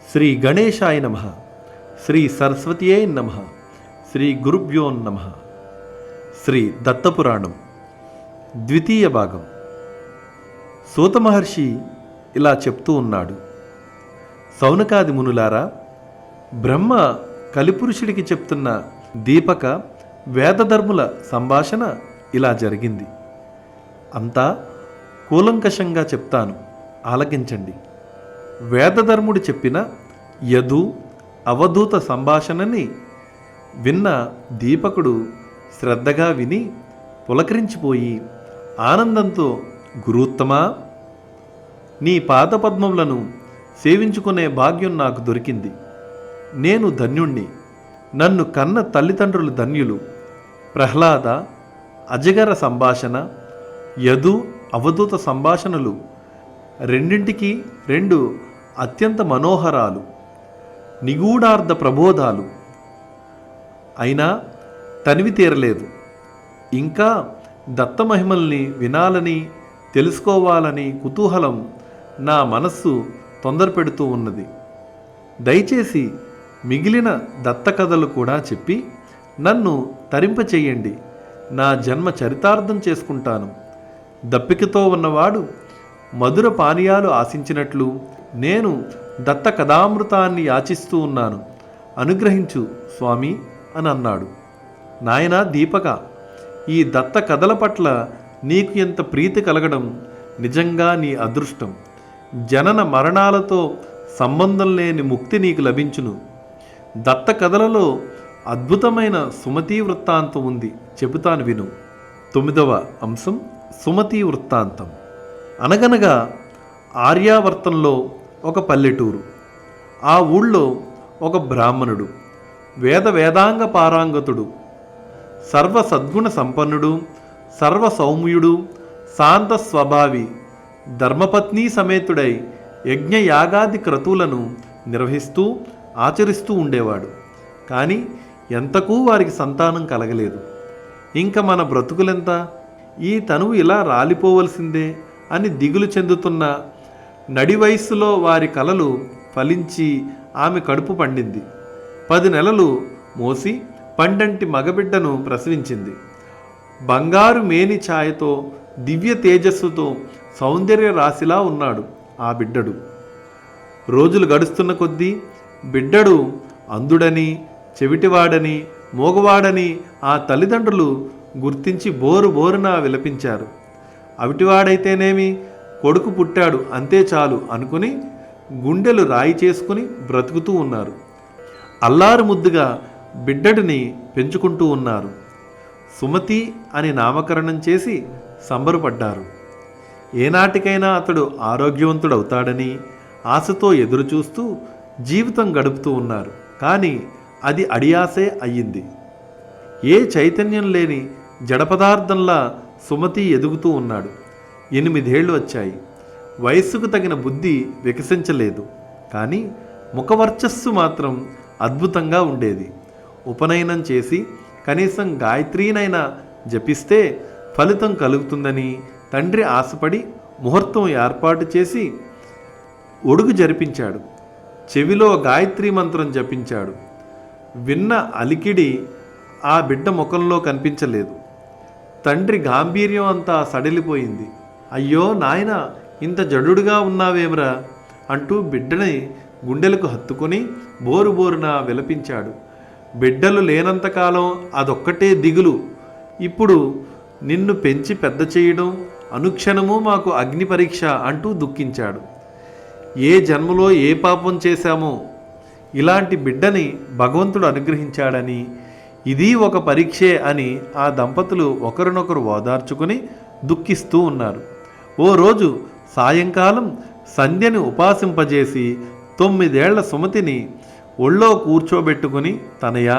శ్రీ గణేశాయ నమః. శ్రీ సరస్వతియే నమః. శ్రీ గురుభ్యో నమః. శ్రీ దత్తపురాణం ద్వితీయ భాగం. సూత మహర్షి ఇలా చెప్తూ ఉన్నాడు. సౌనకాది మునులారా, బ్రహ్మ కలిపురుషుడికి చెప్తున్న దీపక వేదధర్ముల సంభాషణ ఇలా జరిగింది. అంతా కూలంకషంగా చెప్తాను, ఆలకించండి. వేదధర్ముడు చెప్పిన యదు అవధూత సంభాషణని విన్న దీపకుడు శ్రద్ధగా విని పులకరించిపోయి ఆనందంతో, గురుత్తమా, నీ పాదపద్మములను సేవించుకునే భాగ్యం నాకు దొరికింది. నేను ధన్యుణ్ణి. నన్ను కన్న తల్లిదండ్రులు ధన్యులు. ప్రహ్లాద అజగర సంభాషణ, యదు అవధూత సంభాషణలు రెండింటికి రెండు అత్యంత మనోహరాలు, నిగూఢార్థ ప్రబోధాలు. అయినా తనివి తీరలేదు. ఇంకా దత్తమహిమల్ని వినాలని, తెలుసుకోవాలని కుతూహలం నా మనస్సు తొందర పెడుతూ ఉన్నది. దయచేసి మిగిలిన దత్త కథలు కూడా చెప్పి నన్ను తరింపచేయండి. నా జన్మ చరితార్థం చేసుకుంటాను. దప్పికతో ఉన్నవాడు మధుర పానీయాలు ఆశించినట్లు నేను దత్త కథామృతాన్ని యాచిస్తూ ఉన్నాను. అనుగ్రహించు స్వామి అని అన్నాడు. నాయనా దీపక, ఈ దత్త కథల పట్ల నీకు ఎంత ప్రీతి కలగడం నిజంగా నీ అదృష్టం. జనన మరణాలతో సంబంధం లేని ముక్తి నీకు లభించును. దత్త కథలలో అద్భుతమైన సుమతీ వృత్తాంతం ఉంది, చెబుతాను విను. 9వ అంశం సుమతీ వృత్తాంతం. అనగనగా ఆర్యావర్తంలో ఒక పల్లెటూరు. ఆ ఊళ్ళో ఒక బ్రాహ్మణుడు, వేదాంగ పారాంగతుడు, సర్వ సద్గుణ సంపన్నుడు, సర్వ సౌమ్యుడు, శాంత స్వభావి, ధర్మపత్ని సమేతుడై యజ్ఞయాగాది క్రతువులను నిర్వహిస్తూ ఆచరిస్తూ ఉండేవాడు. కానీ ఎంతకూ వారికి సంతానం కలగలేదు. ఇంకా మన బ్రతుకులెంత, ఈ తనువు ఇలా రాలిపోవలసిందే అని దిగులు చెందుతున్న నడి వయస్సులో వారి కలలు ఫలించి ఆమె కడుపు పండింది. 10 నెలలు మోసి పండంటి మగబిడ్డను ప్రసవించింది. బంగారు మేని ఛాయతో, దివ్య తేజస్సుతో సౌందర్య రాశిలా ఉన్నాడు ఆ బిడ్డడు. రోజులు గడుస్తున్న కొద్దీ బిడ్డడు అంధుడని, చెవిటివాడని, మోగవాడని ఆ తల్లిదండ్రులు గుర్తించి బోరున విలపించారు. అవిటివాడైతేనేమి, కొడుకు పుట్టాడు అంతే చాలు అనుకుని గుండెలు రాయి చేసుకుని బ్రతుకుతూ ఉన్నారు. అల్లారు ముద్దుగా బిడ్డడిని పెంచుకుంటూ ఉన్నారు. సుమతి అని నామకరణం చేసి సంబరపడ్డారు. ఏనాటికైనా అతడు ఆరోగ్యవంతుడవుతాడని ఆశతో ఎదురుచూస్తూ జీవితం గడుపుతూ ఉన్నారు. కానీ అది అడియాసే అయ్యింది. ఏ చైతన్యం లేని జడపదార్థంలా సుమతి ఎదుగుతూ ఉన్నాడు. 8 ఏళ్ళు వచ్చాయి. వయస్సుకు తగిన బుద్ధి వికసించలేదు. కానీ ముఖవర్చస్సు మాత్రం అద్భుతంగా ఉండేది. ఉపనయనం చేసి కనీసం గాయత్రీనైనా జపిస్తే ఫలితం కలుగుతుందని తండ్రి ఆశపడి ముహూర్తం ఏర్పాటు చేసి ఒడుగు జరిపించాడు. చెవిలో గాయత్రీ మంత్రం జపించాడు. విన్న అలికిడి ఆ బిడ్డ ముఖంలో కనిపించలేదు. తండ్రి గాంభీర్యం అంతా సడలిపోయింది. అయ్యో నాయనా, ఇంత జడుడుగా ఉన్నావేమిరా అంటూ బిడ్డని గుండెలకు హత్తుకొని బోరున విలపించాడు. బిడ్డలు లేనంతకాలం అదొక్కటే దిగులు. ఇప్పుడు నిన్ను పెంచి పెద్ద చేయడం అనుక్షణము మాకు అగ్ని పరీక్ష అంటూ దుఃఖించాడు. ఏ జన్మలో ఏ పాపం చేశామో ఇలాంటి బిడ్డని భగవంతుడు అనుగ్రహించాడని, ఇది ఒక పరీక్షే అని ఆ దంపతులు ఒకరినొకరు ఓదార్చుకుని దుఃఖిస్తూ ఉన్నారు. ఓ రోజు సాయంకాలం సంధ్యని ఉపాసింపజేసి 9 ఏళ్ల సుమతిని ఒళ్ళో కూర్చోబెట్టుకుని, తనయా,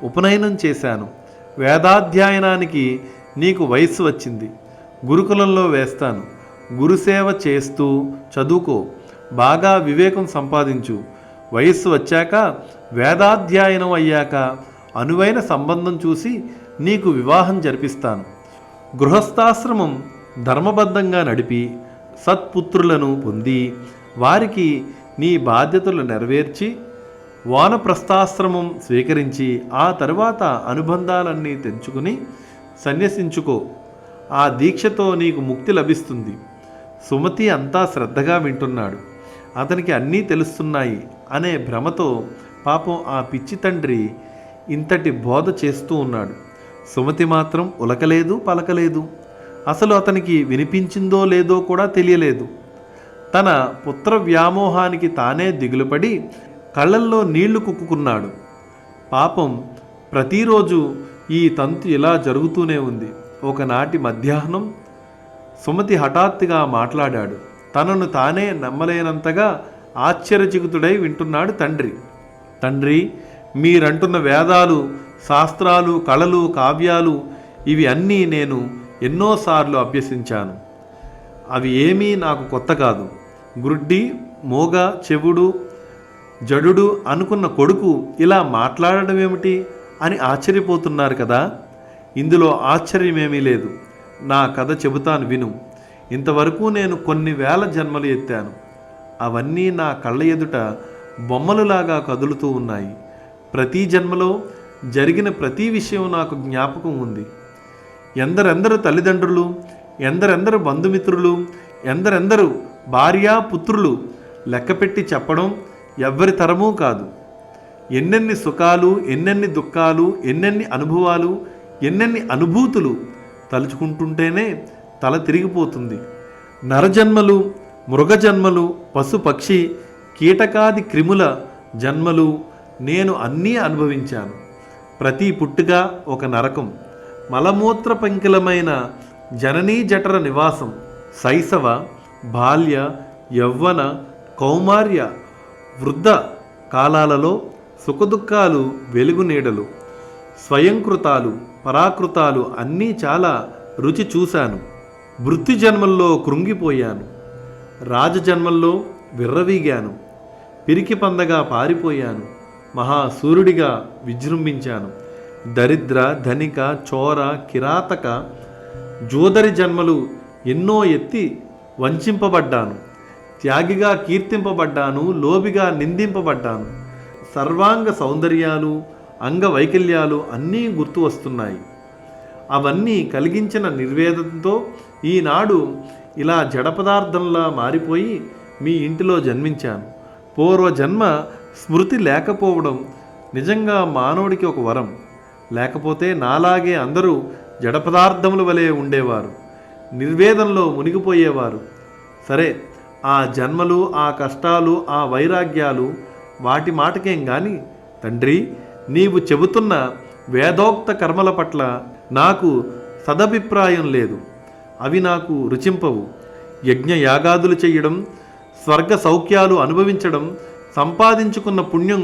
ఉపనయనం చేశాను. వేదాధ్యయనానికి నీకు వయస్సు వచ్చింది. గురుకులంలో వేస్తాను. గురుసేవ చేస్తూ చదువుకో. బాగా వివేకం సంపాదించు. వయస్సు వచ్చాక, వేదాధ్యయనం అయ్యాక అనువైన సంబంధం చూసి నీకు వివాహం జరిపిస్తాను. గృహస్థాశ్రమం ధర్మబద్ధంగా నడిపి సత్పుత్రులను పొంది వారికి నీ బాధ్యతలు నెరవేర్చి వానప్రస్థాశ్రమం స్వీకరించి ఆ తరువాత అనుబంధాలన్నీ తెంచుకుని సన్యసించుకో. ఆ దీక్షతో నీకు ముక్తి లభిస్తుంది. సుమతి అంతా శ్రద్ధగా వింటున్నాడు. అతనికి అన్నీ తెలుస్తున్నాయి అనే భ్రమతో పాపం ఆ పిచ్చి తండ్రి ఇంతటి బోధ చేస్తూ ఉన్నాడు. సుమతి మాత్రం ఉలకలేదు, పలకలేదు. అసలు అతనికి వినిపించిందో లేదో కూడా తెలియలేదు. తన పుత్ర వ్యామోహానికి తానే దిగులుపడి కళ్ళల్లో నీళ్లు కుక్కుకున్నాడు. పాపం ప్రతిరోజు ఈ తంతు ఇలా జరుగుతూనే ఉంది. ఒకనాటి మధ్యాహ్నం సుమతి హఠాత్తుగా మాట్లాడాడు. తనను తానే నమ్మలేనంతగా ఆశ్చర్యచకితుడై వింటున్నాడు తండ్రి. తండ్రి, మీరంటున్న వేదాలు, శాస్త్రాలు, కళలు, కావ్యాలు ఇవి అన్నీ నేను ఎన్నోసార్లు అభ్యసించాను. అవి ఏమీ నాకు కొత్త కాదు. గ్రుడ్డి, మోగ, చెవుడు, జడుడు అనుకున్న కొడుకు ఇలా మాట్లాడడం ఏమిటి అని ఆశ్చర్యపోతున్నారు కదా. ఇందులో ఆశ్చర్యమేమీ లేదు. నా కథ చెబుతాను విను. ఇంతవరకు నేను కొన్ని వేల జన్మలు ఎత్తాను. అవన్నీ నా కళ్ళ ఎదుట బొమ్మలులాగా కదులుతూ ఉన్నాయి. ప్రతి జన్మలో జరిగిన ప్రతి విషయం నాకు జ్ఞాపకం ఉంది. ఎందరెందరు తల్లిదండ్రులు, ఎందరెందరు బంధుమిత్రులు, ఎందరెందరు భార్యా పుత్రులు లెక్కపెట్టి చెప్పడం ఎవ్వరి తరమూ కాదు. ఎన్నెన్ని సుఖాలు, ఎన్నెన్ని దుఃఖాలు, ఎన్నెన్ని అనుభవాలు, ఎన్నెన్ని అనుభూతులు తలుచుకుంటుంటేనే తల తిరిగిపోతుంది. నరజన్మలు, మృగజన్మలు, పశు పక్షి కీటకాది క్రిముల జన్మలు నేను అన్నీ అనుభవించాను. ప్రతి పుట్టుక ఒక నరకం. మలమూత్ర పంకిలమైన జననీ జఠర నివాసం. శైశవ, బాల్య, యవ్వన, కౌమార్య, వృద్ధ కాలాలలో సుఖదుఖాలు, వెలుగు నీడలు, స్వయంకృతాలు, పరాకృతాలు అన్నీ చాలా రుచి చూశాను. వృత్తి జన్మల్లో కృంగిపోయాను. రాజజన్మల్లో విర్రవీగాను. పిరికి పందగా పారిపోయాను. మహాసూర్యుడిగా విజృంభించాను. దరిద్ర, ధనిక, చోర, కిరాతక, జోదరి జన్మలు ఎన్నో ఎత్తి వంచింపబడ్డాను. త్యాగిగా కీర్తింపబడ్డాను. లోబిగా నిందింపబడ్డాను. సర్వాంగ సౌందర్యాలు, అంగవైకల్యాలు అన్నీ గుర్తు వస్తున్నాయి. అవన్నీ కలిగించిన నిర్వేదంతో ఈనాడు ఇలా జడపదార్థంలా మారిపోయి మీ ఇంటిలో జన్మించాను. పూర్వజన్మ స్మృతి లేకపోవడం నిజంగా మానవుడికి ఒక వరం. లేకపోతే నాలాగే అందరూ జడపదార్థముల వలె ఉండేవారు, నిర్వేదంలో మునిగిపోయేవారు. సరే, ఆ జన్మలు, ఆ కష్టాలు, ఆ వైరాగ్యాలు వాటి మాటకేం గాని తండ్రి, నీవు చెబుతున్న వేదోక్త కర్మల పట్ల నాకు సదభిప్రాయం లేదు. అవి నాకు రుచింపవు. యజ్ఞయాగాదులు చెయ్యడం, స్వర్గ సౌఖ్యాలు అనుభవించడం, సంపాదించుకున్న పుణ్యం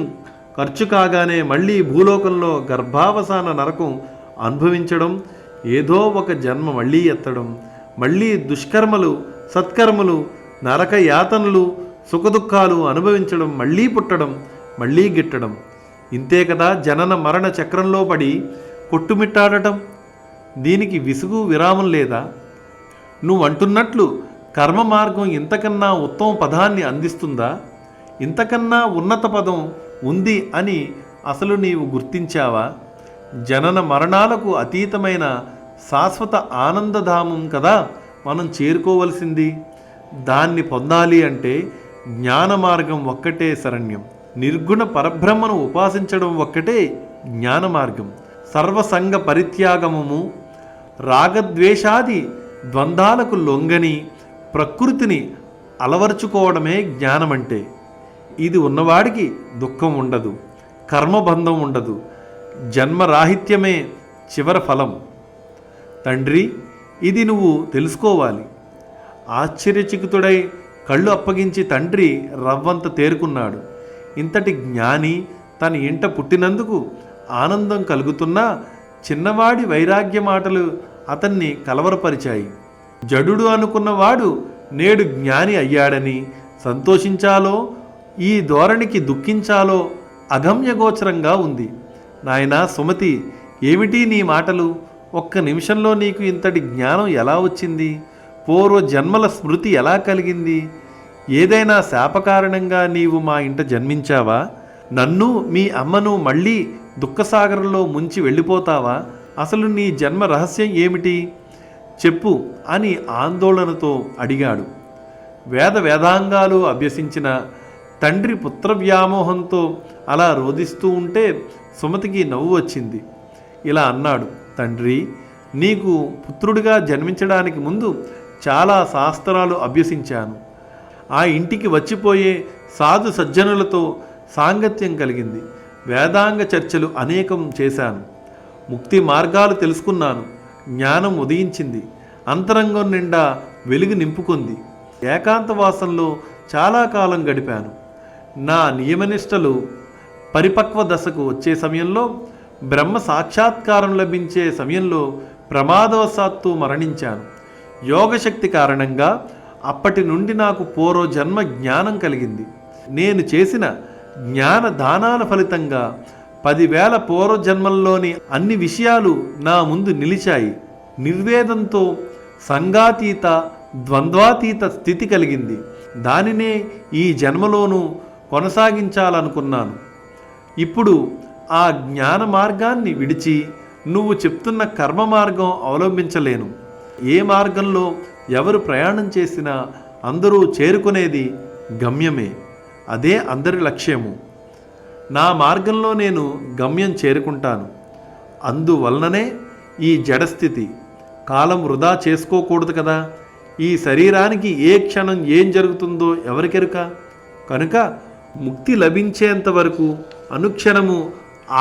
ఖర్చు కాగానే మళ్ళీ భూలోకంలో గర్భావసాన నరకం అనుభవించడం, ఏదో ఒక జన్మ మళ్ళీ ఎత్తడం, మళ్ళీ దుష్కర్మలు, సత్కర్మలు, నరక యాతనలు, సుఖదుఖాలు అనుభవించడం, మళ్ళీ పుట్టడం, మళ్ళీ గిట్టడం. ఇంతే కదా జనన మరణ చక్రంలో పడి కొట్టుమిట్టాడటం. దీనికి విసుగు విరామం లేదా? నువ్వంటున్నట్లు కర్మ మార్గం ఇంతకన్నా ఉత్తమ పదాన్ని అందిస్తుందా? ఇంతకన్నా ఉన్నత పదం ఉంది అని అసలు నీవు గుర్తించావా? జనన మరణాలకు అతీతమైన శాశ్వత ఆనందధామం కదా మనం చేరుకోవలసింది. దాన్ని పొందాలి అంటే జ్ఞాన మార్గం ఒక్కటే శరణ్యం. నిర్గుణ పరబ్రహ్మను ఉపాసించడం ఒక్కటే జ్ఞాన మార్గం. సర్వసంగ పరిత్యాగమము, రాగద్వేషాది ద్వంద్వాలకు లొంగని ప్రకృతిని అలవర్చుకోవడమే జ్ఞానమంటే. ఇది ఉన్నవాడికి దుఃఖం ఉండదు, కర్మబంధం ఉండదు, జన్మరాహిత్యమే చివరి ఫలం. తండ్రి, ఇది నువ్వు తెలుసుకోవాలి. ఆశ్చర్యచకితుడై కళ్ళు అప్పగించి తండ్రి రవ్వంత తేరుకున్నాడు. ఇంతటి జ్ఞాని తన ఇంట పుట్టినందుకు ఆనందం కలుగుతున్నా చిన్నవాడి వైరాగ్య మాటలు అతన్ని కలవరపరిచాయి. జడుడు అనుకున్నవాడు నేడు జ్ఞాని అయ్యాడని సంతోషించాలో ఈ ధోరణికి దుఃఖించాలో అగమ్యగోచరంగా ఉంది. నాయనా సుమతి, ఏమిటి నీ మాటలు? ఒక్క నిమిషంలో నీకు ఇంతటి జ్ఞానం ఎలా వచ్చింది? పూర్వ జన్మల స్మృతి ఎలా కలిగింది? ఏదైనా శాపకారణంగా నీవు మా ఇంట జన్మించావా? నన్ను మీ అమ్మను మళ్ళీ దుఃఖసాగరంలో ముంచి వెళ్ళిపోతావా? అసలు నీ జన్మ రహస్యం ఏమిటి చెప్పు అని ఆందోళనతో అడిగాడు. వేదాంగాలు అభ్యసించిన తండ్రి పుత్ర వ్యామోహంతో అలా రోదిస్తూ ఉంటే సుమతికి నవ్వు వచ్చింది. ఇలా అన్నాడు, తండ్రి, నీకు పుత్రుడిగా జన్మించడానికి ముందు చాలా శాస్త్రాలు అభ్యసించాను. ఆ ఇంటికి వచ్చిపోయే సాధు సజ్జనులతో సాంగత్యం కలిగింది. వేదాంగ చర్చలు అనేకం చేశాను. ముక్తి మార్గాలు తెలుసుకున్నాను. జ్ఞానం ఉదయించింది. అంతరంగం నిండా వెలుగు నింపుకుంది. ఏకాంతవాసంలో చాలా కాలం గడిపాను. నా నియమనిష్టలు పరిపక్వ దశకు వచ్చే సమయంలో, బ్రహ్మ సాక్షాత్కారం లభించే సమయంలో ప్రమాదవశాత్తు మరణించాను. యోగశక్తి కారణంగా అప్పటి నుండి నాకు పూర్వజన్మ జ్ఞానం కలిగింది. నేను చేసిన జ్ఞాన దానాల ఫలితంగా 10,000 పూర్వజన్మల్లోని అన్ని విషయాలు నా ముందు నిలిచాయి. నిర్వేదంతో సంగాతీత ద్వంద్వాతీత స్థితి కలిగింది. దానినే ఈ జన్మలోనూ కొనసాగించాలనుకున్నాను. ఇప్పుడు ఆ జ్ఞాన మార్గాన్ని విడిచి నువ్వు చెప్తున్న కర్మ మార్గం అవలంబించలేను. ఏ మార్గంలో ఎవరు ప్రయాణం చేసినా అందరూ చేరుకునేది గమ్యమే. అదే అందరి లక్ష్యము. నా మార్గంలో నేను గమ్యం చేరుకుంటాను. అందువలననే ఈ జడస్థితి. కాలం వృధా చేసుకోకూడదు కదా. ఈ శరీరానికి ఏ క్షణం ఏం జరుగుతుందో ఎవరికెరుక? కనుక ముక్తి లభించేంత వరకు అనుక్షణము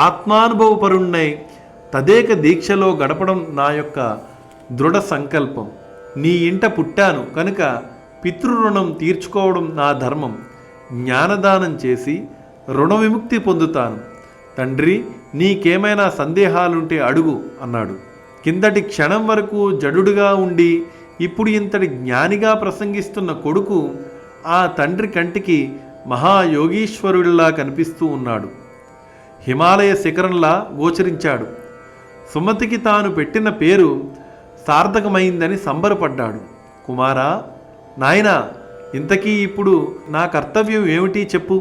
ఆత్మానుభవపరుణ్ణై తదేక దీక్షలో గడపడం నా యొక్క దృఢ సంకల్పం. నీ ఇంట పుట్టాను కనుక పితృరుణం తీర్చుకోవడం నా ధర్మం. జ్ఞానదానం చేసి రుణ విముక్తి పొందుతాను. తండ్రి, నీకేమైనా సందేహాలుంటే అడుగు అన్నాడు. కిందటి క్షణం వరకు జడుడుగా ఉండి ఇప్పుడు ఇంతటి జ్ఞానిగా ప్రసంగిస్తున్న కొడుకు ఆ తండ్రి కంటికి మహాయోగీశ్వరుడిలా కనిపిస్తూ ఉన్నాడు. హిమాలయ శిఖరంలా గోచరించాడు. సుమతికి తాను పెట్టిన పేరు సార్థకమైందని సంబరపడ్డాడు. కుమారా, నాయనా, ఇంతకీ ఇప్పుడు నా కర్తవ్యం ఏమిటి చెప్పు.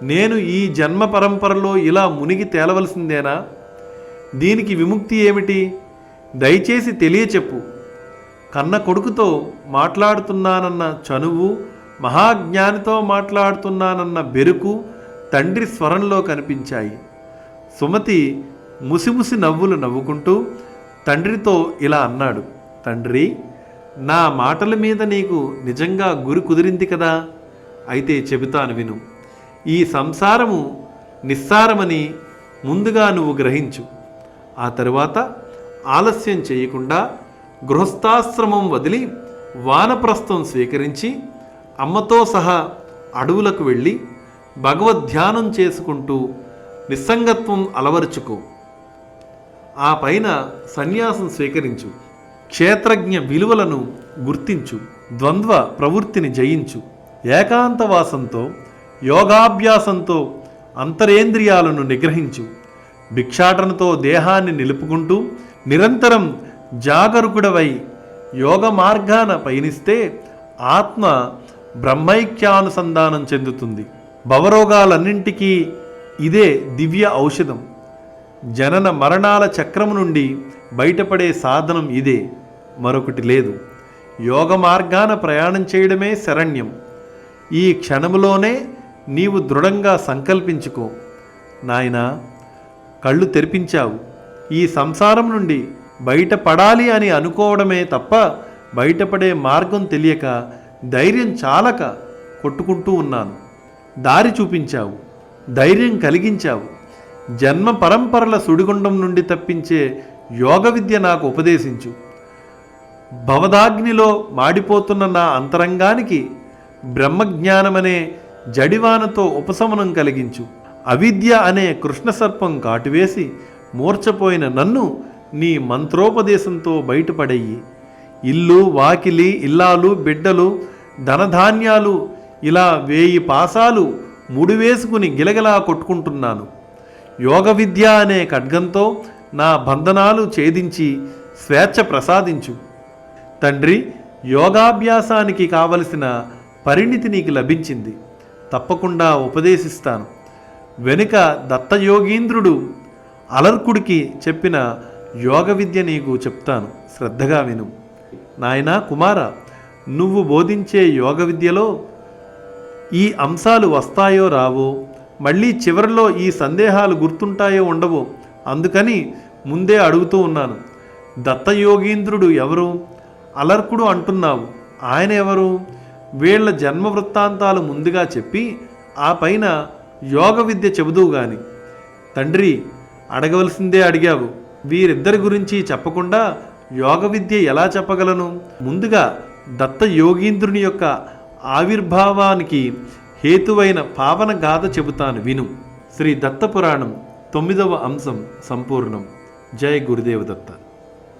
నేను ఈ జన్మ పరంపరలో ఇలా మునిగి తేలవలసిందేనా? దీనికి విముక్తి ఏమిటి? దయచేసి తెలియచెప్పు. కన్న కొడుకుతో మాట్లాడుతున్నానన్న చనువు, మహాజ్ఞానితో మాట్లాడుతున్నానన్న బెరుకు తండ్రి స్వరంలో కనిపించాయి. సుమతి ముసిముసి నవ్వులు నవ్వుకుంటూ తండ్రితో ఇలా అన్నాడు, తండ్రి, నా మాటల మీద నీకు నిజంగా గురి కుదిరింది కదా? అయితే చెబుతాను విను. ఈ సంసారము నిస్సారమని ముందుగా నువ్వు గ్రహించు. ఆ తరువాత ఆలస్యం చేయకుండా గృహస్థాశ్రమం వదిలి వానప్రస్థం స్వీకరించి అమ్మతో సహా అడవులకు వెళ్ళి భగవద్ధ్యానం చేసుకుంటూ నిస్సంగత్వం అలవరుచుకో. ఆ పైన సన్యాసం స్వీకరించు. క్షేత్రజ్ఞ విలువలను గుర్తించు. ద్వంద్వ ప్రవృత్తిని జయించు. ఏకాంతవాసంతో యోగాభ్యాసంతో అంతరేంద్రియాలను నిగ్రహించు. భిక్షాటనతో దేహాన్ని నిలుపుకుంటూ నిరంతరం జాగరూకుడవై యోగ మార్గాన పయనిస్తే ఆత్మ బ్రహ్మైక్యానుసంధానం చెందుతుంది. భవరోగాలన్నింటికీ ఇదే దివ్య ఔషధం. జనన మరణాల చక్రము నుండి బయటపడే సాధనం ఇదే, మరొకటి లేదు. యోగ మార్గాన ప్రయాణం చేయడమే శరణ్యం. ఈ క్షణములోనే నీవు దృఢంగా సంకల్పించుకో. నాయనా, కళ్ళు తెరిపించావు. ఈ సంసారం నుండి బయటపడాలి అని అనుకోవడమే తప్ప బయటపడే మార్గం తెలియక ధైర్యం చాలక కొట్టుకుంటూ ఉన్నాను. దారి చూపించావు, ధైర్యం కలిగించావు. జన్మ పరంపరల సుడిగుండం నుండి తప్పించే యోగ విద్య నాకు ఉపదేశించు. భవదాగ్నిలో మాడిపోతున్న నా అంతరంగానికి బ్రహ్మజ్ఞానమనే జడివానతో ఉపశమనం కలిగించు. అవిద్య అనే కృష్ణసర్పం కాటువేసి మూర్చపోయిన నన్ను నీ మంత్రోపదేశంతో బయటపడేయి. ఇల్లు, వాకిలి, ఇల్లాలు, బిడ్డలు, ధనధాన్యాలు ఇలా 1000 పాసాలు ముడివేసుకుని గిలగిలా కొట్టుకుంటున్నాను. యోగ విద్య అనే ఖడ్గంతో నా బంధనాలు ఛేదించి స్వేచ్ఛ ప్రసాదించు. తండ్రి, యోగాభ్యాసానికి కావలసిన పరిణితి నీకు లభించింది. తప్పకుండా ఉపదేశిస్తాను. వెనుక దత్తయోగీంద్రుడు అలర్కుడికి చెప్పిన యోగ విద్య నీకు చెప్తాను, శ్రద్ధగా విను. నాయనా కుమార, నువ్వు బోధించే యోగ విద్యలో ఈ అంశాలు వస్తాయో రావో, మళ్ళీ చివరిలో ఈ సందేహాలు గుర్తుంటాయో ఉండవో, అందుకని ముందే అడుగుతూ ఉన్నాను. దత్తయోగీంద్రుడు ఎవరు? అలర్కుడు అంటున్నావు, ఆయన ఎవరు? వీళ్ల జన్మ వృత్తాంతాలు ముందుగా చెప్పి ఆ పైన యోగ విద్య చెబుదువు గాని. తండ్రి, అడగవలసిందే అడిగావు. వీరిద్దరి గురించి చెప్పకుండా యోగ విద్య ఎలా చెప్పగలను? ముందుగా దత్త యోగీంద్రుని యొక్క ఆవిర్భావానికి హేతువైన పావన గాథ చెబుతాను, విను. శ్రీ దత్త పురాణం 9వ అంశం సంపూర్ణం. జై గురుదేవ దత్త.